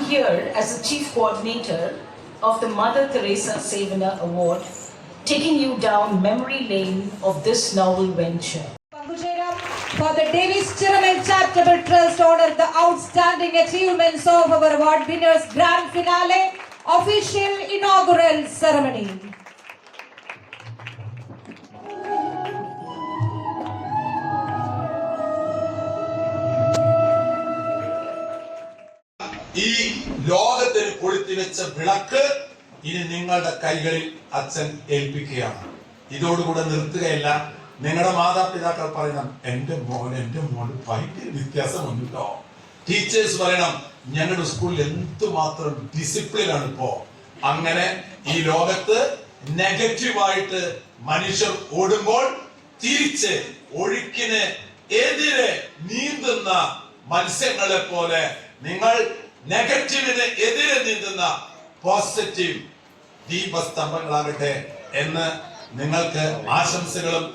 here as the Chief Coordinator of the Mother Teresa Sevana Award, taking you down memory lane of this novel venture. For the Davis Chiramal Charitable Trust honor the outstanding achievements of our award winners. Grand finale, official inaugural ceremony. ഈ ലോകത്തിന് കൊളുത്തിവെച്ച വിളക്ക് ഇനി നിങ്ങളുടെ കൈകളിൽ അച്ഛൻ ഏൽപ്പിക്കുകയാണ്. ഇതോടുകൂടെ നിർത്തുകയല്ല. നിങ്ങളുടെ മാതാപിതാക്കൾ പറയണം, എന്റെ മോൻ ഭയങ്കര വ്യത്യാസമുണ്ട് കേട്ടോ. ടീച്ചേഴ്സ് പറയണം, ഞങ്ങളുടെ സ്കൂളിൽ എന്തുമാത്രം ഡിസിപ്ലിൻ ആണ് ഇപ്പോ. അങ്ങനെ ഈ ലോകത്ത് നെഗറ്റീവായിട്ട് മനുഷ്യർ ഓടുമ്പോൾ തിരിച്ച് ഒഴുക്കിന് എതിരെ നീന്തുന്ന മത്സ്യങ്ങളെ പോലെ നിങ്ങൾ നെഗറ്റീവിന് എതിരെ നീന്തുന്ന പോസിറ്റീവ് ദീപസ്തംഭങ്ങളാകട്ടെ എന്ന് നിങ്ങൾക്ക് ആശംസകളും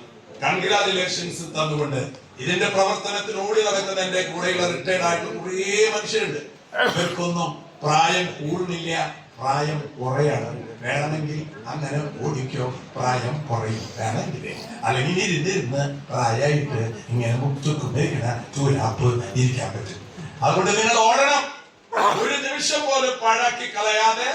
കൺഗ്രാജുലേഷൻസും തന്നുകൊണ്ട് ഇതിന്റെ പ്രവർത്തനത്തിന് ഓടി നടക്കുന്ന എന്റെ കൂടെയുള്ള റിട്ടയർഡ് ആയിട്ടുള്ള കുറേ മനുഷ്യരുണ്ട്. ഇവർക്കൊന്നും പ്രായം കൂടുന്നില്ല, പ്രായം കുറയാണ്. വേണമെങ്കിൽ അങ്ങനെ ഓടിക്കോ, പ്രായം കുറയും. വേണമെങ്കിൽ അല്ലെങ്കിൽ ഇരുന്നിരുന്ന് പ്രായമായിട്ട് ഇങ്ങനെ മുത്തുക്കുമ്പോഴേക്കണ ചൂലാപ്പ് ഇരിക്കാൻ പറ്റും. അതുകൊണ്ട് നിങ്ങൾ ഓടണം. ഒരു നിമിഷം പോലും പാഴാക്കി കളയാതെ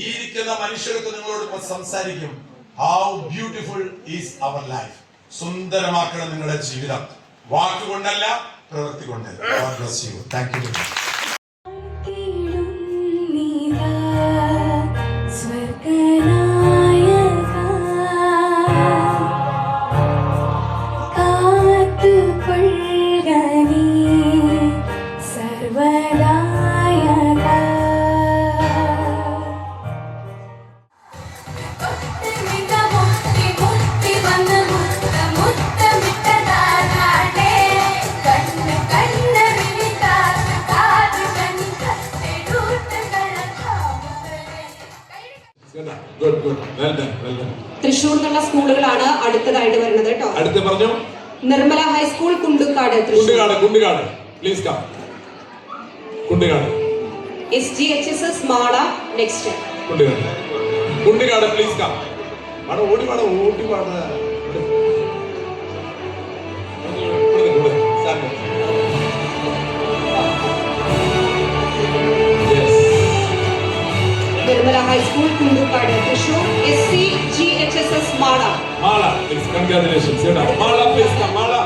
ഈ ഇരിക്കുന്ന മനുഷ്യർക്ക് നിങ്ങളോട് സംസാരിക്കും. How beautiful is our life. സുന്ദരമാക്കണം നിങ്ങളുടെ ജീവിതം, വാക്കുകൊണ്ടല്ല പ്രവൃത്തി കൊണ്ട്. God bless you. Thank you. Thrissur എന്നുള്ള സ്കൂളുകളാണ് അടുത്തതായിട്ട് വരുന്നത് കേട്ടോ. അടുത്ത് പറഞ്ഞു Nirmala high school, Kundukad. Kundukad please come. Kundukad. SGHSS Mala next. Kundukad please come. ഓടി പാട. Nirmala high school, Kundukad, Thrissur. SCGHSS Mala. Mala, please, congratulations. Mala, please come. Mala.